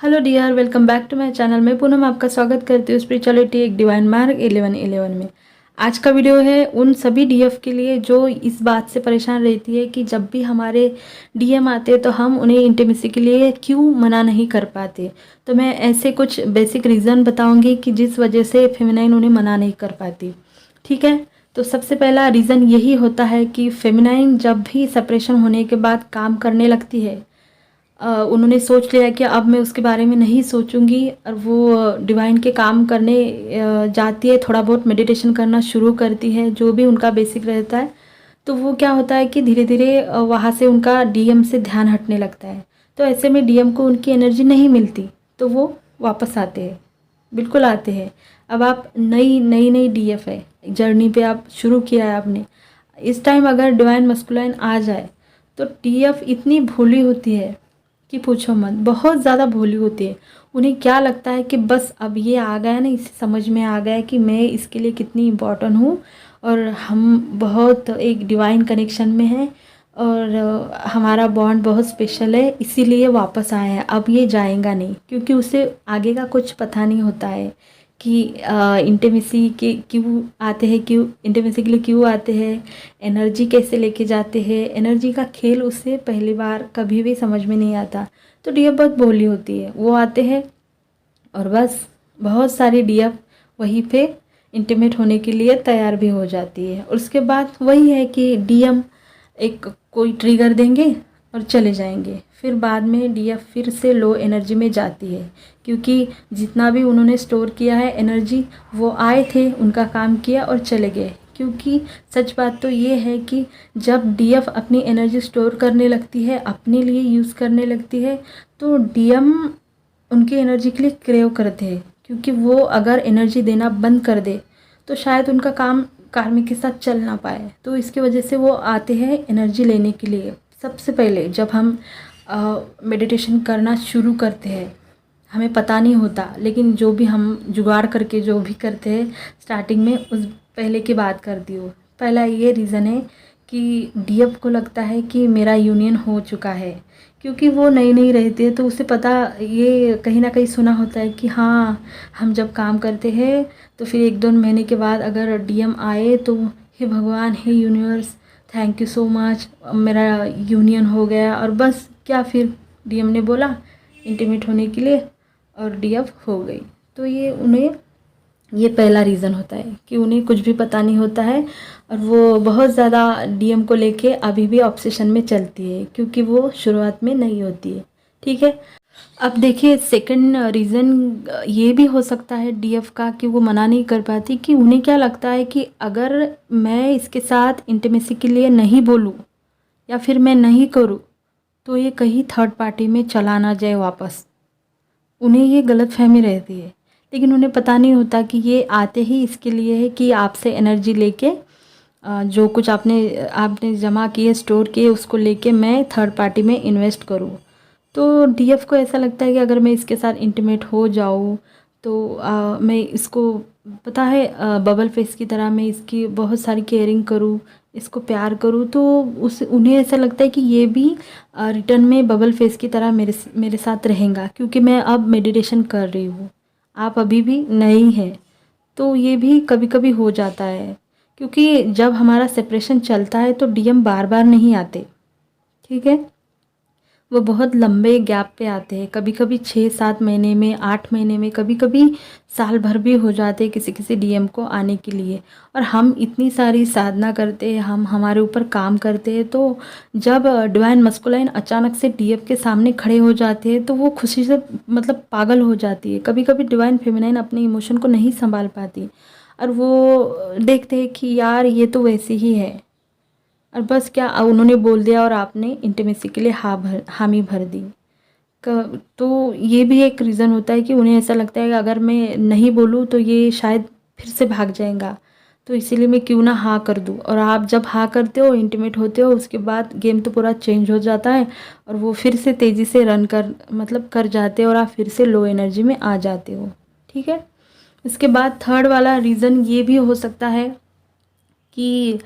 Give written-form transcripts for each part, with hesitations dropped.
Hello dear, welcome back to my channel. मैं पूनम आपका स्वागत करती हूँ स्पिरिचुअलिटी एक डिवाइन मार्ग 1111 में। आज का वीडियो है उन सभी डीएफ के लिए जो इस बात से परेशान रहती है कि जब भी हमारे डीएम आते हैं तो हम उन्हें इंटीमेसी के लिए क्यों मना नहीं कर पाते। तो मैं ऐसे कुछ बेसिक रीज़न बताऊंगी कि जिस वजह से फेमिनाइन उन्हें मना नहीं कर पाती। ठीक है, तो सबसे पहला रीज़न यही होता है कि फेमिनाइन जब भी सेपरेशन होने के बाद काम करने लगती है, उन्होंने सोच लिया कि अब मैं उसके बारे में नहीं सोचूंगी और वो डिवाइन के काम करने जाती है, थोड़ा बहुत मेडिटेशन करना शुरू करती है, जो भी उनका बेसिक रहता है। तो वो क्या होता है कि धीरे धीरे वहाँ से उनका डीएम से ध्यान हटने लगता है। तो ऐसे में डीएम को उनकी एनर्जी नहीं मिलती तो वो वापस आते हैं, बिल्कुल आते हैं। अब आप नई नई नई डीएफ है, जर्नी पे आप शुरू किया है आपने, इस टाइम अगर डिवाइन मस्कुलाइन आ जाए तो डीएफ इतनी भोली होती है कि पूछो मत, बहुत ज़्यादा भोली होती है। उन्हें क्या लगता है कि बस अब ये आ गया ना, इसे समझ में आ गया कि मैं इसके लिए कितनी इम्पोर्टेंट हूँ और हम बहुत एक डिवाइन कनेक्शन में हैं और हमारा बॉन्ड बहुत स्पेशल है, इसीलिए वापस आया है। अब ये जाएगा नहीं, क्योंकि उसे आगे का कुछ पता नहीं होता है कि इंटीमेसी के क्यों आते हैं, क्यों इंटीमेसी के लिए क्यों आते हैं, एनर्जी कैसे लेके जाते हैं। एनर्जी का खेल उससे पहली बार कभी भी समझ में नहीं आता। तो डीएफ बहुत भोली होती है, वो आते हैं और बस बहुत सारी डीएफ वहीं पे इंटीमेट होने के लिए तैयार भी हो जाती है। और उसके बाद वही है कि डीएम एक कोई ट्रिगर देंगे और चले जाएंगे, फिर बाद में डीएफ फिर से लो एनर्जी में जाती है, क्योंकि जितना भी उन्होंने स्टोर किया है एनर्जी, वो आए थे, उनका काम किया और चले गए। क्योंकि सच बात तो ये है कि जब डीएफ अपनी एनर्जी स्टोर करने लगती है, अपने लिए यूज़ करने लगती है, तो डीएम उनकी एनर्जी के लिए क्रेव करते हैं। क्योंकि वो अगर एनर्जी देना बंद कर दे तो शायद उनका काम कार्मिक के साथ चल ना पाए। तो इसकी वजह से वो आते हैं एनर्जी लेने के लिए। सबसे पहले जब हम मेडिटेशन करना शुरू करते हैं, हमें पता नहीं होता, लेकिन जो भी हम जुगाड़ करके जो भी करते हैं स्टार्टिंग में, उस पहले की बात करती हूँ। पहला ये रीज़न है कि डीएफ को लगता है कि मेरा यूनियन हो चुका है, क्योंकि वो नई नई रहती है। तो उसे पता, ये कहीं ना कहीं सुना होता है कि हाँ, हम जब काम करते हैं तो फिर एक दो महीने के बाद अगर डीएम आए तो हे भगवान, हे universe, thank you so much, मेरा यूनियन हो गया। और बस क्या, फिर डीएम ने बोला इंटीमेट होने के लिए और डीएफ हो गई। तो ये उन्हें, ये पहला रीज़न होता है कि उन्हें कुछ भी पता नहीं होता है और वो बहुत ज़्यादा डीएम को लेके अभी भी ऑब्सेशन में चलती है, क्योंकि वो शुरुआत में नहीं होती है। ठीक है, अब देखिए सेकंड रीज़न ये भी हो सकता है डीएफ का कि वो मना नहीं कर पाती, कि उन्हें क्या लगता है कि अगर मैं इसके साथ इंटीमेसी के लिए नहीं बोलूँ या फिर मैं नहीं करूँ तो ये कहीं थर्ड पार्टी में चला ना जाए वापस। उन्हें ये गलतफहमी रहती है, लेकिन उन्हें पता नहीं होता कि ये आते ही इसके लिए है कि आपसे एनर्जी लेके जो कुछ आपने आपने जमा किए, स्टोर किए, उसको लेके मैं थर्ड पार्टी में इन्वेस्ट करूँ। तो डीएफ को ऐसा लगता है कि अगर मैं इसके साथ इंटीमेट हो जाऊँ तो मैं इसको, पता है, बबल फेस की तरह मैं इसकी बहुत सारी केयरिंग करूँ, इसको प्यार करूँ, तो उस उन्हें ऐसा लगता है कि ये भी रिटर्न में बबल फेस की तरह मेरे मेरे साथ रहेगा, क्योंकि मैं अब मेडिटेशन कर रही हूँ, आप अभी भी नहीं हैं। तो ये भी कभी कभी हो जाता है, क्योंकि जब हमारा सेपरेशन चलता है तो डीएम बार बार नहीं आते। ठीक है, वो बहुत लंबे गैप पे आते हैं, कभी कभी 6-7 महीने में, 8 महीने में, कभी कभी साल भर भी हो जाते हैं किसी किसी डीएम को आने के लिए। और हम इतनी सारी साधना करते हैं, हम हमारे ऊपर काम करते हैं, तो जब डिवाइन मस्कुलाइन अचानक से डीएफ के सामने खड़े हो जाते हैं तो वो खुशी से मतलब पागल हो जाती है। कभी कभी डिवाइन फेमिनाइन अपने इमोशन को नहीं संभाल पाती और वो देखते हैं कि यार ये तो वैसे ही है, और बस क्या उन्होंने बोल दिया और आपने इंटीमेसी के लिए हामी भर दी। तो ये भी एक रीज़न होता है कि उन्हें ऐसा लगता है कि अगर मैं नहीं बोलूँ तो ये शायद फिर से भाग जाएगा, तो इसीलिए मैं क्यों ना हाँ कर दूँ। और आप जब हाँ करते हो, इंटीमेट होते हो, उसके बाद गेम तो पूरा चेंज हो जाता है और वो फिर से तेज़ी से रन कर मतलब कर जाते हो और आप फिर से लो एनर्जी में आ जाते हो। ठीक है, इसके बाद थर्ड वाला रीज़न ये भी हो सकता है कि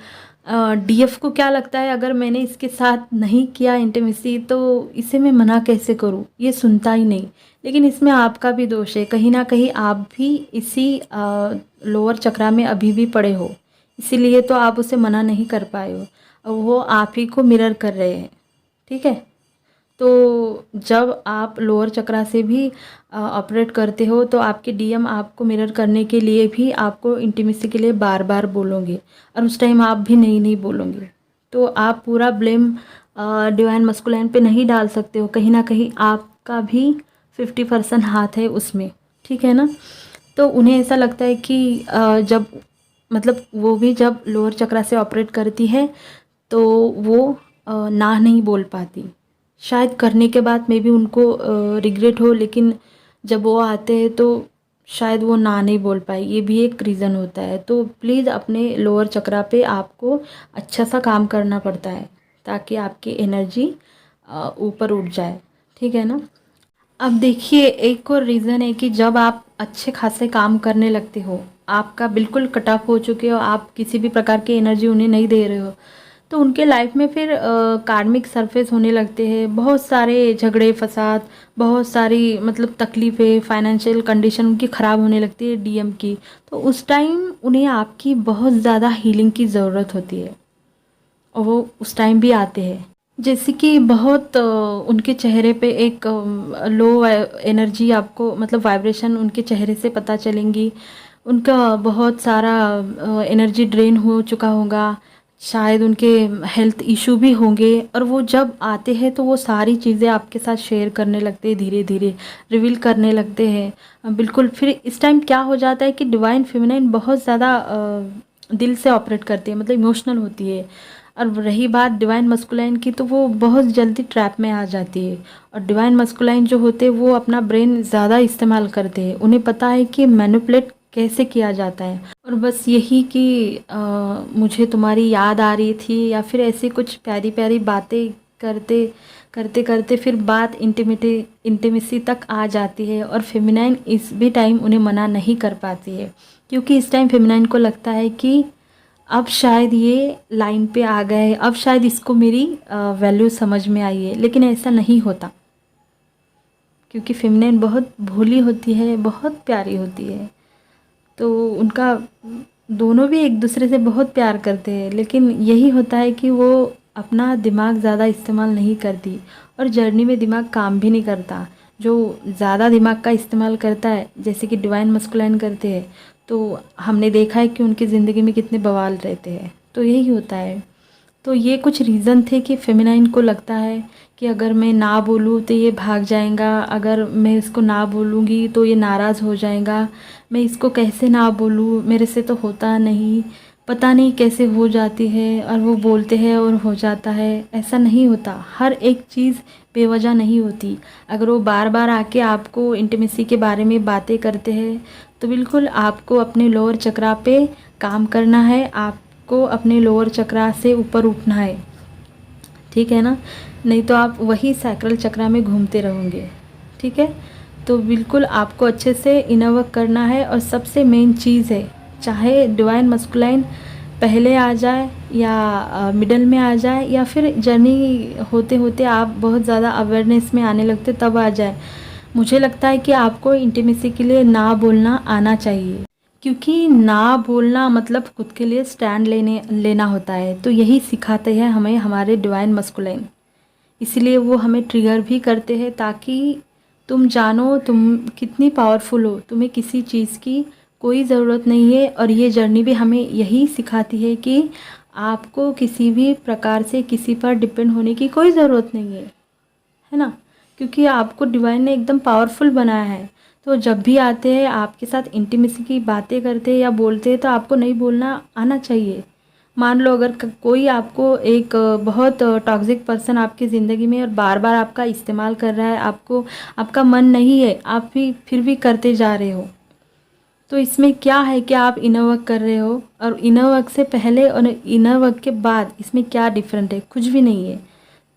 डीएफ को क्या लगता है, अगर मैंने इसके साथ नहीं किया इंटीमेसी तो इसे मैं मना कैसे करूँ, ये सुनता ही नहीं। लेकिन इसमें आपका भी दोष है, कहीं ना कहीं आप भी इसी लोअर चक्रा में अभी भी पड़े हो, इसीलिए तो आप उसे मना नहीं कर पाए हो और वो आप ही को मिरर कर रहे हैं। ठीक है, तो जब आप लोअर चक्रा से भी ऑपरेट करते हो तो आपके डीएम आपको मिरर करने के लिए भी आपको इंटीमेसी के लिए बार बार बोलोगे और उस टाइम आप भी नहीं नहीं बोलोगे। तो आप पूरा ब्लेम डिवाइन मस्कुलाइन पे नहीं डाल सकते हो, कहीं ना कहीं आपका भी 50% हाथ है उसमें। ठीक है ना, तो उन्हें ऐसा लगता है कि जब मतलब वो भी जब लोअर चक्रा से ऑपरेट करती है तो वो ना नहीं बोल पाती। शायद करने के बाद मे बी उनको रिग्रेट हो, लेकिन जब वो आते हैं तो शायद वो ना नहीं बोल पाए, ये भी एक रीज़न होता है। तो प्लीज़ अपने लोअर चक्रा पे आपको अच्छा सा काम करना पड़ता है ताकि आपकी एनर्जी ऊपर उठ जाए। ठीक है ना। अब देखिए, एक और रीज़न है कि जब आप अच्छे खासे काम करने लगते हो, आपका बिल्कुल कट ऑफ हो चुके हो, आप किसी भी प्रकार की एनर्जी उन्हें नहीं दे रहे हो, तो उनके लाइफ में फिर कार्मिक सरफेस होने लगते हैं, बहुत सारे झगड़े फसाद, बहुत सारी मतलब तकलीफ़ें, फाइनेंशियल कंडीशन उनकी ख़राब होने लगती है डीएम की। तो उस टाइम उन्हें आपकी बहुत ज़्यादा हीलिंग की ज़रूरत होती है और वो उस टाइम भी आते हैं। जैसे कि बहुत उनके चेहरे पे एक लो एनर्जी आपको मतलब वाइब्रेशन उनके चेहरे से पता चलेंगी, उनका बहुत सारा एनर्जी ड्रेन हो चुका होगा, शायद उनके हेल्थ इशू भी होंगे, और वो जब आते हैं तो वो सारी चीज़ें आपके साथ शेयर करने लगते हैं, धीरे धीरे रिवील करने लगते हैं। बिल्कुल, फिर इस टाइम क्या हो जाता है कि डिवाइन फेमिनाइन बहुत ज़्यादा दिल से ऑपरेट करती है, मतलब इमोशनल होती है। और रही बात डिवाइन मस्कुलाइन की, तो वो बहुत जल्दी ट्रैप में आ जाती है। और डिवाइन मस्कुलाइन जो होते हैं वो अपना ब्रेन ज़्यादा इस्तेमाल करते हैं, उन्हें पता है कि मैनिपुलेट कैसे किया जाता है। और बस यही कि मुझे तुम्हारी याद आ रही थी, या फिर ऐसी कुछ प्यारी प्यारी बातें करते करते करते फिर बात इंटीमेसी तक आ जाती है। और फेमिनाइन इस भी टाइम उन्हें मना नहीं कर पाती है, क्योंकि इस टाइम फेमिनाइन को लगता है कि अब शायद ये लाइन पे आ गए, अब शायद इसको मेरी वैल्यू समझ में आई है। लेकिन ऐसा नहीं होता, क्योंकि फेमिनाइन बहुत भोली होती है, बहुत प्यारी होती है। तो उनका दोनों भी एक दूसरे से बहुत प्यार करते हैं, लेकिन यही होता है कि वो अपना दिमाग ज़्यादा इस्तेमाल नहीं करती और जर्नी में दिमाग काम भी नहीं करता। जो ज़्यादा दिमाग का इस्तेमाल करता है, जैसे कि डिवाइन मस्कुलाइन करते हैं, तो हमने देखा है कि उनकी ज़िंदगी में कितने बवाल रहते हैं। तो यही होता है। तो ये कुछ रीज़न थे कि फेमिनाइन को लगता है कि अगर मैं ना बोलूँ तो ये भाग जाएगा, अगर मैं इसको ना बोलूँगी तो ये नाराज़ हो जाएगा, मैं इसको कैसे ना बोलूँ, मेरे से तो होता नहीं, पता नहीं कैसे हो जाती है। और वो बोलते हैं और हो जाता है। ऐसा नहीं होता, हर एक चीज़ बेवजह नहीं होती। अगर वो बार बार आके आपको इंटीमेसी के बारे में बातें करते हैं तो बिल्कुल आपको अपने लोअर चक्रा पे काम करना है, आपको अपने लोअर चक्रा से ऊपर उठना है। ठीक है ना, नहीं तो आप वही सैक्रल चक्रा में घूमते रहोगे। ठीक है, तो बिल्कुल आपको अच्छे से इनर वर्क करना है। और सबसे मेन चीज़ है, चाहे डिवाइन मस्कुलाइन पहले आ जाए या मिडल में आ जाए, या फिर जर्नी होते होते आप बहुत ज़्यादा अवेयरनेस में आने लगते तब आ जाए, मुझे लगता है कि आपको इंटीमेसी के लिए ना बोलना आना चाहिए। क्योंकि ना बोलना मतलब खुद के लिए स्टैंड लेना होता है। तो यही सिखाते हैं हमें हमारे डिवाइन मस्कुलाइन, इसलिए वो हमें ट्रिगर भी करते हैं ताकि तुम जानो तुम कितनी पावरफुल हो, तुम्हें किसी चीज़ की कोई ज़रूरत नहीं है। और ये जर्नी भी हमें यही सिखाती है कि आपको किसी भी प्रकार से किसी पर डिपेंड होने की कोई ज़रूरत नहीं है ना, क्योंकि आपको डिवाइन ने एकदम पावरफुल बनाया है। तो जब भी आते हैं आपके साथ इंटीमेसी की बातें करते हैं या बोलते हैं तो आपको नहीं बोलना आना चाहिए। मान लो अगर कोई आपको एक बहुत टॉक्सिक पर्सन आपकी ज़िंदगी में और बार बार आपका इस्तेमाल कर रहा है, आपको आपका मन नहीं है, आप भी फिर भी करते जा रहे हो, तो इसमें क्या है कि आप इनर वर्क कर रहे हो। और इनर वर्क से पहले और इनर वर्क के बाद इसमें क्या डिफरेंट है, कुछ भी नहीं है।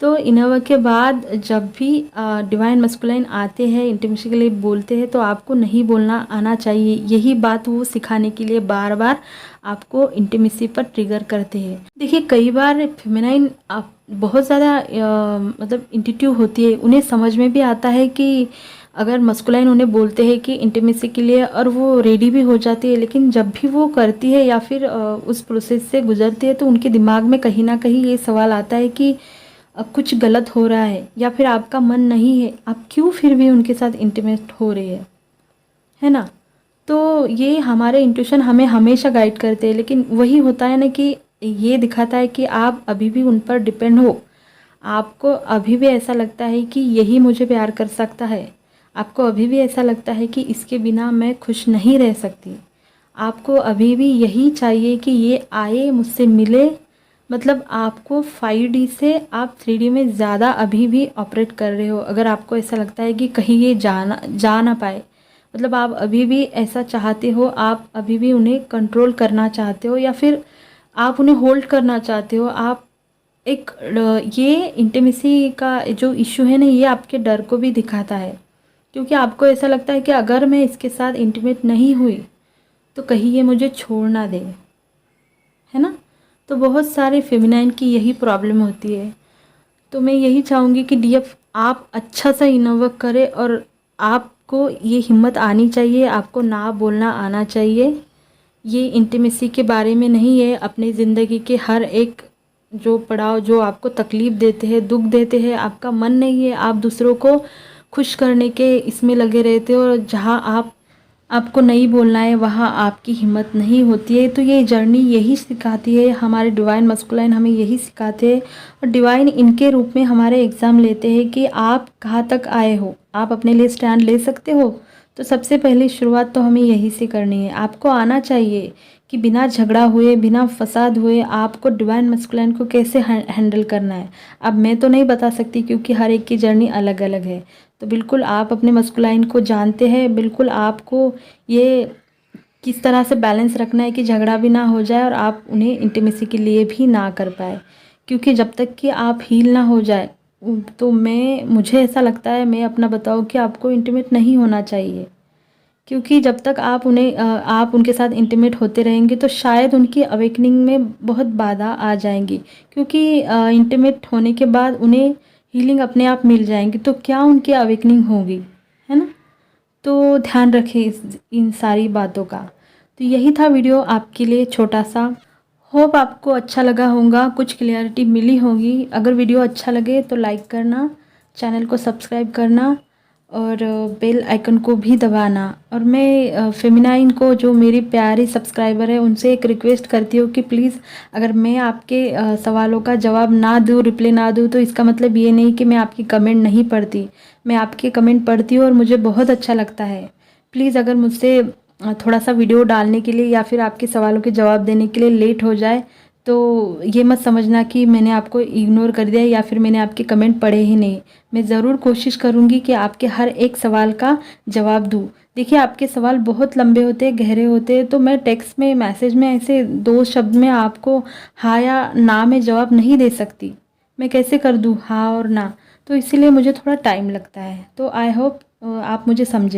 तो इनोवा के बाद जब भी डिवाइन मस्कुलाइन आते हैं इंटीमेसी के लिए बोलते हैं तो आपको नहीं बोलना आना चाहिए। यही बात वो सिखाने के लिए बार बार आपको इंटीमेसी पर ट्रिगर करते हैं। देखिए कई बार फेमिनाइन बहुत ज़्यादा मतलब इंट्यूटिव होती है, उन्हें समझ में भी आता है कि अगर मस्कुलाइन उन्हें बोलते हैं कि इंटीमेसी के लिए, और वो रेडी भी हो जाती है, लेकिन जब भी वो करती है या फिर उस प्रोसेस से गुजरती है तो उनके दिमाग में कहीं ना कहीं ये सवाल आता है कि कुछ गलत हो रहा है या फिर आपका मन नहीं है, आप क्यों फिर भी उनके साथ इंटीमेट हो रही है ना। तो ये हमारे इंट्यूशन हमें हमेशा गाइड करते हैं, लेकिन वही होता है ना कि ये दिखाता है कि आप अभी भी उन पर डिपेंड हो। आपको अभी भी ऐसा लगता है कि यही मुझे प्यार कर सकता है, आपको अभी भी ऐसा लगता है कि इसके बिना मैं खुश नहीं रह सकती, आपको अभी भी यही चाहिए कि ये आए मुझसे मिले। मतलब आपको 5D से आप 3D में ज़्यादा अभी भी ऑपरेट कर रहे हो। अगर आपको ऐसा लगता है कि कहीं ये जा ना पाए, मतलब आप अभी भी ऐसा चाहते हो, आप अभी भी उन्हें कंट्रोल करना चाहते हो या फिर आप उन्हें होल्ड करना चाहते हो। आप एक ये इंटीमेसी का जो इशू है ना, ये आपके डर को भी दिखाता है, क्योंकि आपको ऐसा लगता है कि अगर मैं इसके साथ इंटीमेट नहीं हुई तो कहीं ये मुझे छोड़ ना दे, है ना। तो बहुत सारे फेमिनाइन की यही प्रॉब्लम होती है। तो मैं यही चाहूँगी कि डीएफ आप अच्छा सा इनोवर्क करें और आपको ये हिम्मत आनी चाहिए, आपको ना बोलना आना चाहिए। ये इंटीमेसी के बारे में नहीं है, अपनी ज़िंदगी के हर एक जो पड़ाव जो आपको तकलीफ़ देते हैं, दुख देते हैं, आपका मन नहीं है, आप दूसरों को खुश करने के इसमें लगे रहते हो, और जहाँ आपको नहीं बोलना है वहाँ आपकी हिम्मत नहीं होती है। तो ये जर्नी यही सिखाती है, हमारे डिवाइन मस्कुलाइन हमें यही सिखाते हैं, और डिवाइन इनके रूप में हमारे एग्ज़ाम लेते हैं कि आप कहाँ तक आए हो, आप अपने लिए स्टैंड ले सकते हो। तो सबसे पहली शुरुआत तो हमें यही से करनी है। आपको आना चाहिए कि बिना झगड़ा हुए, बिना फसाद हुए आपको डिवाइन मस्कुलाइन को कैसे हैंडल करना है। अब मैं तो नहीं बता सकती क्योंकि हर एक की जर्नी अलग अलग है। तो बिल्कुल आप अपने मस्कुलाइन को जानते हैं, बिल्कुल आपको ये किस तरह से बैलेंस रखना है कि झगड़ा भी ना हो जाए और आप उन्हें इंटीमेसी के लिए भी ना कर पाए। क्योंकि जब तक कि आप हील ना हो जाए तो मुझे ऐसा लगता है, मैं अपना बताऊँ, कि आपको इंटीमेट नहीं होना चाहिए। क्योंकि जब तक आप उनके साथ इंटीमेट होते रहेंगे तो शायद उनकी अवेकनिंग में बहुत बाधा आ जाएंगी, क्योंकि इंटीमेट होने के बाद उन्हें हीलिंग अपने आप मिल जाएंगी, तो क्या उनकी अवेकनिंग होगी, है ना। तो ध्यान रखें इन सारी बातों का। तो यही था वीडियो आपके लिए छोटा सा। होप आपको अच्छा लगा होगा, कुछ क्लियरिटी मिली होगी। अगर वीडियो अच्छा लगे तो लाइक करना, चैनल को सब्सक्राइब करना और बेल आइकन को भी दबाना। और मैं फेमिनाइन को, जो मेरी प्यारी सब्सक्राइबर है, उनसे एक रिक्वेस्ट करती हूँ कि प्लीज़ अगर मैं आपके सवालों का जवाब ना दूँ, रिप्लाई ना दूँ, तो इसका मतलब ये नहीं कि मैं आपकी कमेंट नहीं पढ़ती। मैं आपके कमेंट पढ़ती हूँ और मुझे बहुत अच्छा लगता है। प्लीज़ अगर मुझसे थोड़ा सा वीडियो डालने के लिए या फिर आपके सवालों के जवाब देने के लिए लेट हो जाए तो ये मत समझना कि मैंने आपको इग्नोर कर दिया या फिर मैंने आपके कमेंट पढ़े ही नहीं। मैं ज़रूर कोशिश करूँगी कि आपके हर एक सवाल का जवाब दूँ। देखिए आपके सवाल बहुत लंबे होते हैं, गहरे होते हैं, तो मैं टेक्स्ट में, मैसेज में ऐसे 2 शब्द में आपको हाँ या ना में जवाब नहीं दे सकती। मैं कैसे कर दूँ हाँ और ना, तो इसीलिए मुझे थोड़ा टाइम लगता है। तो आई होप आप मुझे समझें।